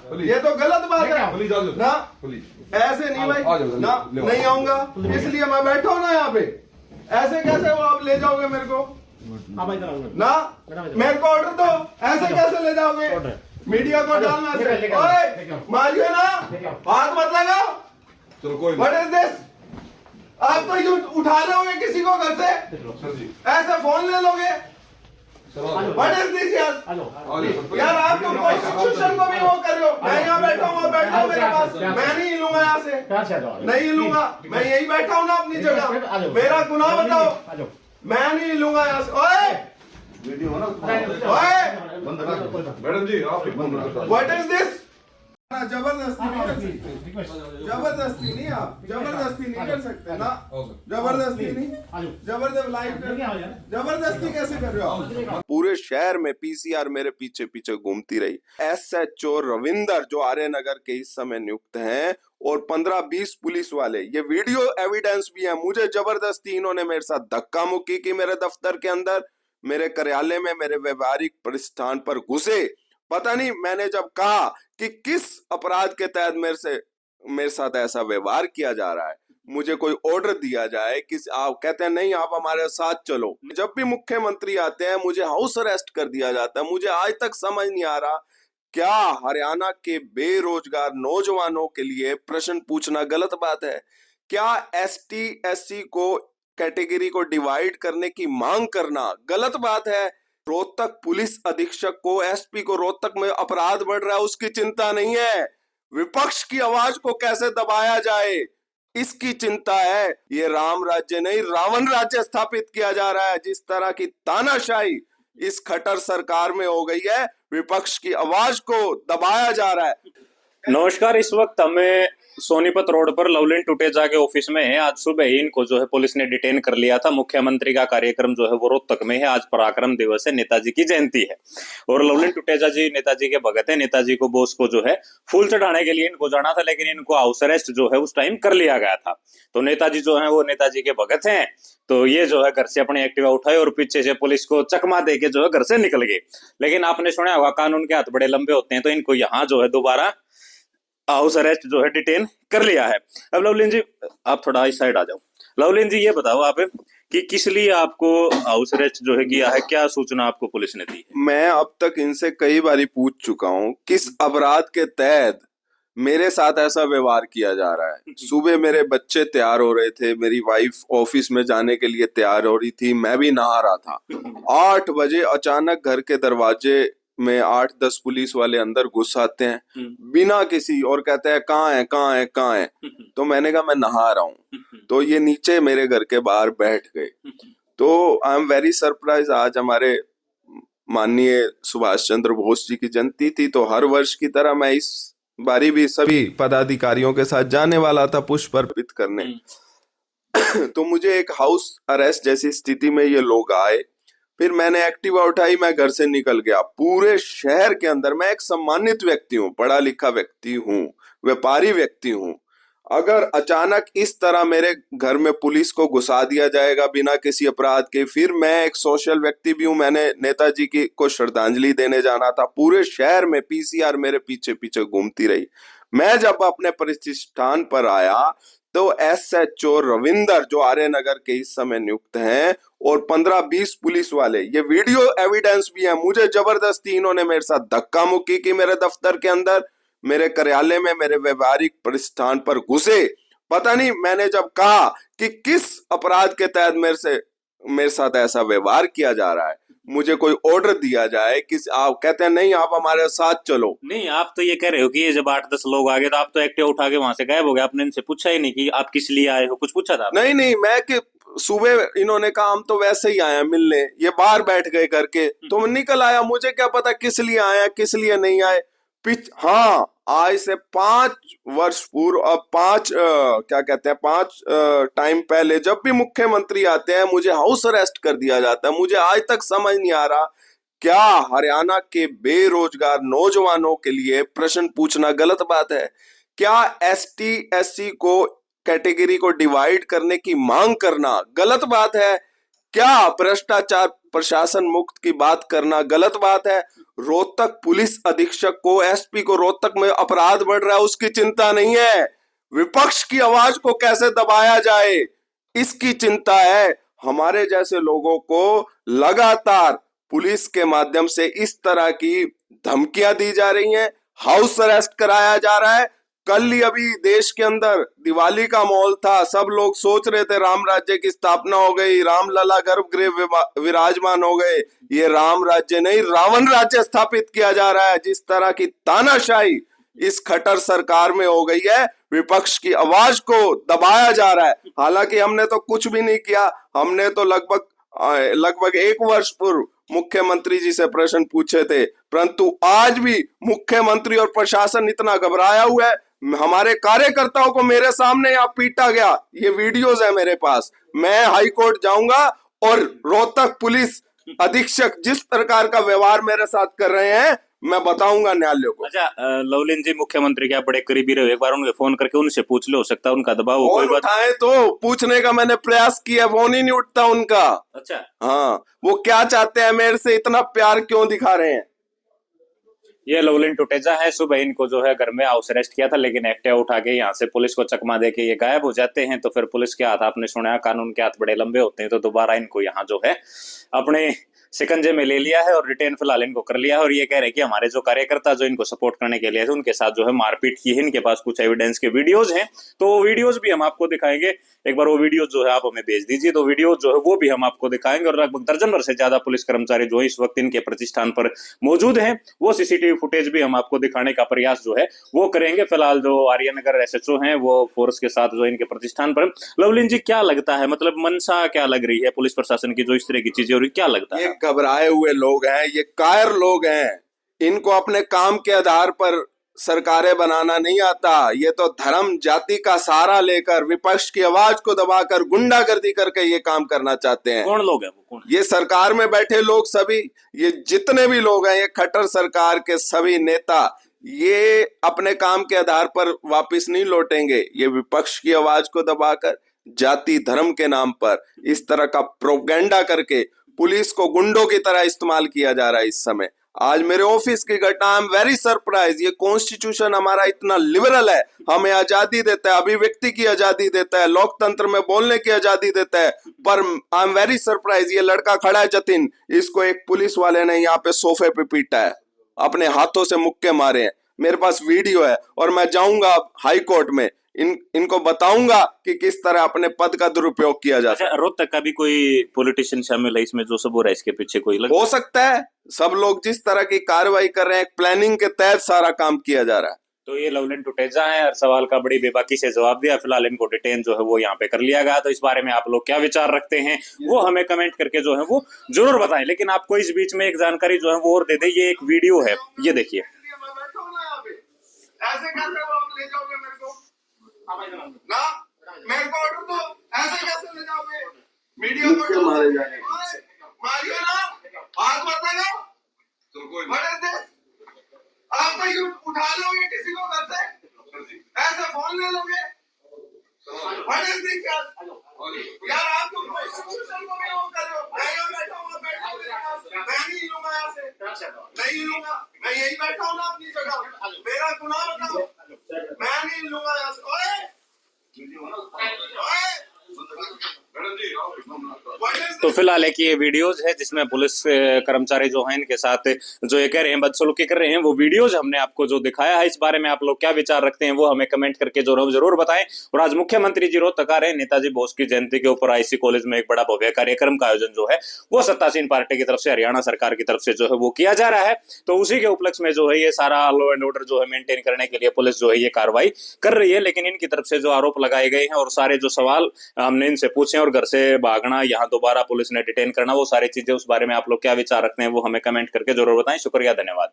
ये तो गलत बात है पुलिस आ जाओ ना। पुलिस ऐसे नहीं भाई आ जाओ, ना, नहीं आऊंगा, पुलिस। इसलिए मैं बैठा हूं ना यहाँ पे। ऐसे कैसे वो आप ले जाओगे मेरे को ना, मेरे को ऑर्डर दो, ऐसे कैसे ले जाओगे? मीडिया को डालना ऐसे। ओए मारियो ना, हाथ मत लगाओ। चलो कोई व्हाट इज दिस? आप तो यूं उठा लोगे किसी को घर से, सर जी ऐसे फोन ले लोगे। व्हाट इज दिस यार? यार आप तो कॉन्स्टिट्यूशन को भी वो कर रहे हो। मैं यहाँ बैठा हूँ, आप बैठा हूँ मेरे पास, मैं नहीं हिलूंगा यहाँ से, नहीं हिलूंगा। मैं यही बैठा हूँ ना अपनी जगह, मेरा गुनाह बताओ, मैं नहीं हिलूंगा यहाँ से। ओए वीडियो है ना, ओए मैडम जी आप व्हाट इज दिस? जबरदस्ती नहीं कर सकते, जबरदस्ती नहीं, आप जबरदस्ती नहीं कर सकते ना, जबरदस्ती नहीं, जबरदस्ती कैसे कर रहे हो? पूरे शहर में पीसीआर मेरे पीछे पीछे घूमती रही। एसएचओ रविंदर जो आर्य नगर के इस समय नियुक्त हैं और 15-20 पुलिस वाले, ये वीडियो एविडेंस भी है। मुझे जबरदस्ती इन्होंने मेरे साथ धक्का मुक्की की, मेरे दफ्तर के अंदर, मेरे कार्यालय में, मेरे व्यवहारिक प्रतिष्ठान पर घुसे। पता नहीं मैंने जब कहा कि किस अपराध के तहत मेरे साथ ऐसा व्यवहार किया जा रहा है, मुझे कोई ऑर्डर दिया जाए कि आप कहते हैं नहीं आप हमारे साथ चलो। जब भी मुख्यमंत्री आते हैं मुझे हाउस अरेस्ट कर दिया जाता है। मुझे आज तक समझ नहीं आ रहा, क्या हरियाणा के बेरोजगार नौजवानों के लिए प्रश्न पूछना गलत बात है? क्या एसटी एससी को कैटेगरी को डिवाइड करने की मांग करना गलत बात है? रोहतक पुलिस अधीक्षक को, एसपी को रोहतक में अपराध बढ़ रहा है उसकी चिंता नहीं है, विपक्ष की आवाज को कैसे दबाया जाए इसकी चिंता है। ये राम राज्य नहीं रावण राज्य स्थापित किया जा रहा है। जिस तरह की तानाशाही इस खट्टर सरकार में हो गई है, विपक्ष की आवाज को दबाया जा रहा है। नमस्कार, इस वक्त हमें सोनीपत रोड पर लवलिन टुटेजा के ऑफिस में है। आज सुबह ही इनको जो है पुलिस ने डिटेन कर लिया था। मुख्यमंत्री का कार्यक्रम जो है वो रोहतक में है। आज पराक्रम दिवस है, नेताजी की जयंती है और लवलिन टुटेजा जी नेताजी के भगत है। नेताजी को बोस को जो है फूल चढ़ाने के लिए इनको जाना था, लेकिन इनको हाउस अरेस्ट जो है उस टाइम कर लिया गया था। तो नेताजी जो है वो नेताजी के भगत हैं, तो ये जो है घर से अपनी एक्टिवा उठाए और पीछे से पुलिस को चकमा दे के जो है घर से निकल गए। लेकिन आपने सुना होगा कानून के हाथ बड़े लंबे होते हैं, तो इनको यहाँ जो है दोबारा हाउस अरेस्ट जो है डिटेन कर लिया है। अब लवलिन जी आप थोड़ा इस साइड आ जाओ। लवलिन जी ये बताओ आप कि किस लिए आपको हाउस अरेस्ट जो है किया है, क्या सूचना आपको पुलिस ने दी है? मैं अब तक इनसे कई बारी पूछ चुका हूँ किस अपराध के तहत मेरे साथ ऐसा व्यवहार किया जा रहा है। सुबह मेरे बच्चे तैयार हो रहे थे, मेरी वाइफ ऑफिस में जाने के लिए तैयार हो रही थी, मैं भी नहा रहा था। 8 बजे अचानक घर के दरवाजे में 8-10 पुलिस वाले अंदर घुस आते हैं बिना किसी, और कहते हैं कहाँ है कहाँ है कहाँ है। तो मैंने कहा मैं नहा रहा हूँ, तो ये नीचे मेरे घर के बाहर बैठ गए। तो आई एम वेरी सरप्राइज। आज हमारे माननीय सुभाष चंद्र बोस जी की जयंती थी, तो हर वर्ष की तरह मैं इस बारी भी सभी पदाधिकारियों के साथ जाने वाला था पुष्प अर्पित करने। तो मुझे एक हाउस अरेस्ट जैसी स्थिति में ये लोग आए, फिर मैंने एक्टिवा उठाई, मैं घर से निकल गया। पूरे शहर के अंदर मैं एक सम्मानित व्यक्ति हूँ, पढ़ा लिखा व्यक्ति हूँ, व्यापारी व्यक्ति हूँ। अगर अचानक इस तरह मेरे घर में पुलिस को घुसा दिया जाएगा बिना किसी अपराध के, फिर मैं एक सोशल व्यक्ति भी हूँ, मैंने नेताजी की को श्रद्धांजलि देने जाना था। पूरे शहर में पीसीआर मेरे पीछे पीछे घूमती रही। मैं जब अपने प्रतिष्ठान पर आया तो एसएचओ रविंदर जो आर्य नगर के इस समय नियुक्त हैं और 15-20 पुलिस वाले, ये वीडियो एविडेंस भी है। मुझे जबरदस्ती इन्होंने मेरे साथ धक्का मुक्की की, मेरे दफ्तर के अंदर, मेरे कार्यालय में, मेरे व्यवहारिक प्रतिष्ठान पर घुसे। पता नहीं मैंने जब कहा कि किस अपराध के तहत मेरे साथ ऐसा व्यवहार किया जा रहा है, मुझे कोई ऑर्डर दिया जाए कि आप कहते हैं नहीं आप हमारे साथ चलो। नहीं, आप तो ये कह रहे हो कि ये जब 8-10 लोग आ गए तो आप तो एक्टिवा उठा के वहां से गायब हो गए। आपने इनसे पूछा ही नहीं कि आप किस लिए आए हो, कुछ पूछा था? नहीं, मैं कि सुबह इन्होंने कहा हम तो वैसे ही आए मिलने, ये बाहर बैठ गए करके, तो मैं निकल आया। मुझे क्या पता किस लिए आया किस लिए नहीं आए। हाँ, आज से 5 वर्ष पूर्व, अब 5 क्या कहते हैं 5 टाइम पहले जब भी मुख्यमंत्री आते हैं मुझे हाउस अरेस्ट कर दिया जाता है। मुझे आज तक समझ नहीं आ रहा, क्या हरियाणा के बेरोजगार नौजवानों के लिए प्रश्न पूछना गलत बात है? क्या एसटी एससी को कैटेगरी को डिवाइड करने की मांग करना गलत बात है? क्या भ्रष्टाचार प्रशासन मुक्त की बात करना गलत बात है। रोहतक पुलिस अधीक्षक को, एसपी को रोहतक में अपराध बढ़ रहा है उसकी चिंता नहीं है, विपक्ष की आवाज को कैसे दबाया जाए इसकी चिंता है। हमारे जैसे लोगों को लगातार पुलिस के माध्यम से इस तरह की धमकियां दी जा रही हैं, हाउस अरेस्ट कराया जा रहा है। कल ही अभी देश के अंदर दिवाली का माहौल था, सब लोग सोच रहे थे राम राज्य की स्थापना हो गई, रामलला गर्भगृह विराजमान हो गए। ये राम राज्य नहीं, रावण राज्य स्थापित किया जा रहा है। जिस तरह की तानाशाही इस खट्टर सरकार में हो गई है, विपक्ष की आवाज को दबाया जा रहा है। हालांकि हमने तो कुछ भी नहीं किया, हमने तो लगभग 1 वर्ष पूर्व मुख्यमंत्री जी से प्रश्न पूछे थे, परंतु आज भी मुख्यमंत्री और प्रशासन इतना घबराया हुआ है। हमारे कार्यकर्ताओं को मेरे सामने यहाँ पीटा गया, ये वीडियोज है मेरे पास। मैं हाई कोर्ट जाऊंगा और रोहतक पुलिस अधीक्षक जिस प्रकार का व्यवहार मेरे साथ कर रहे हैं मैं बताऊंगा न्यायालय को। अच्छा, लवलीन जी मुख्यमंत्री के आप बड़े करीबी रहे, एक बार उनके फोन करके उनसे पूछ लो, हो सकता है उनका दबाव हो। फोन उठाए तो पूछने का मैंने प्रयास किया, फोन ही नहीं उठता उनका। अच्छा, हाँ, वो क्या चाहते हैं मेरे से, इतना प्यार क्यों दिखा रहे हैं। ये लवलीन टुटेजा है, सुबह इनको जो है घर में हाउस अरेस्ट किया था, लेकिन एक्टिवा उठा के यहाँ से पुलिस को चकमा दे के ये गायब हो जाते हैं। तो फिर पुलिस के हाथ, आपने सुना कानून के हाथ बड़े लंबे होते हैं, तो दोबारा इनको यहाँ जो है अपने शिकंजे में ले लिया है और रिटेन फिलहाल इनको कर लिया है। और ये कह रहे हैं कि हमारे जो कार्यकर्ता जो इनको सपोर्ट करने के लिए थे उनके साथ जो है मारपीट की है। इनके पास कुछ एविडेंस के वीडियोज हैं, तो वो वीडियोज भी हम आपको दिखाएंगे। एक बार वो वीडियो जो है आप हमें भेज दीजिए, तो वीडियो जो है वो भी हम आपको दिखाएंगे। और लगभग दर्जन भर से ज्यादा पुलिस कर्मचारी जो है इस वक्त इनके प्रतिष्ठान पर मौजूद हैं, वो सीसीटीवी फुटेज भी हम आपको दिखाने का प्रयास जो है वो करेंगे। फिलहाल जो आर्यनगर एसएचओ हैं वो फोर्स के साथ जो इनके प्रतिष्ठान पर। लवलीन जी, क्या लगता है, मतलब मंशा क्या लग रही है पुलिस प्रशासन की जो इस तरह की चीजें हो रही, क्या लगता है? ये घबराए हुए लोग हैं, ये कायर लोग हैं, इनको अपने काम के आधार पर सरकारें बनाना नहीं आता। ये तो धर्म जाति का सहारा लेकर विपक्ष की आवाज को दबाकर गुंडागर्दी करके ये काम करना चाहते हैं। कौन लोग हैं वो? कौन? ये सरकार में बैठे लोग सभी, ये जितने भी लोग हैं, ये खट्टर सरकार के सभी नेता, ये अपने काम के आधार पर वापस नहीं लौटेंगे। ये विपक्ष की आवाज को दबाकर जाति धर्म के नाम पर इस तरह का प्रोपेगेंडा करके पुलिस को गुंडों की तरह इस्तेमाल किया जा रहा है इस समय। आज मेरे ऑफिस की घटना, आई एम वेरी सरप्राइज। ये कॉन्स्टिट्यूशन हमारा इतना लिबरल है, हमें आजादी देता है, अभिव्यक्ति की आजादी देता है, लोकतंत्र में बोलने की आजादी देता है, पर आई एम वेरी सरप्राइज ये लड़का खड़ा है जतिन, इसको एक पुलिस वाले ने यहाँ पे सोफे पे पीटा है, अपने हाथों से मुक्के मारे हैं। मेरे पास वीडियो है और मैं जाऊंगा हाई कोर्ट में, इनको बताऊंगा कि किस तरह अपने पद का दुरुपयोग किया जाता है। रोहतक का भी कोई पॉलिटिशियन शामिल है इसमें जो सब हो रहा है, इसके पीछे कोई हो सकता है। सब लोग जिस तरह की कार्रवाई कर रहे हैं, प्लानिंग के तहत सारा काम किया जा रहा है। तो ये लवलीन टुटेजा है, हर सवाल का बड़ी बेबाकी से जवाब दिया। फिलहाल इनको डिटेन जो है वो यहाँ पे कर लिया गया। तो इस बारे में आप लोग क्या विचार रखते हैं वो हमें कमेंट करके जो है वो जरूर बताएं। लेकिन आपको इस बीच में एक जानकारी जो है वो और दे दे, ये एक वीडियो है, ये देखिए। ऐसे कैसे आप ले जाओगे मेरे को? ना मेरे को ऑर्डर दो, ऐसे कैसे ले जाओगे? मीडिया को मारे जाने मारियो ना, हाथ मत लगाओ। चलो कोई What is this? आप तो यूं उठा लोगे किसी को घर से, ऐसे फोन ले लोगे। What is this यार? यार आप तो कॉन्स्टिट्यूशन को भी वो कर रहे हो। मैं यहाँ बैठा हूँ, मैं नहीं लूंगा यहाँ से, नहीं लूंगा। मैं यही बैठा हूँ ना अपनी जगह, मेरा गुनाह बताओ, मैं नहीं लूंगा यहाँ से। ओए मैडम जी आप तो फिलहाल एक ये वीडियोज है जिसमें पुलिस कर्मचारी जो हैं इनके साथ जो ये कह रहे हैं बदसलूकी कर रहे हैं, वो वीडियोज हमने आपको जो दिखाया है। इस बारे में आप लोग क्या विचार रखते हैं वो हमें कमेंट करके जरूर बताएं। और आज मुख्यमंत्री जी रोहतक आ रहे हैं, नेताजी बोस की जयंती के ऊपर आईसी कॉलेज में एक बड़ा भव्य कार्यक्रम का आयोजन जो है वो सत्तासीन पार्टी की तरफ से, हरियाणा सरकार की तरफ से जो है वो किया जा रहा है। तो उसी के उपलक्ष्य में जो है ये सारा लॉ एंड ऑर्डर जो है मेंटेन करने के लिए पुलिस जो है ये कार्रवाई कर रही है। लेकिन इनकी तरफ से जो आरोप लगाए गए हैं और सारे जो सवाल हमने इनसे पूछे और घर से भागना, यहाँ दोबारा पुलिस ने डिटेन करना, वो सारी चीजें, उस बारे में आप लोग क्या विचार रखते हैं वो हमें कमेंट करके जरूर बताएं। शुक्रिया, धन्यवाद।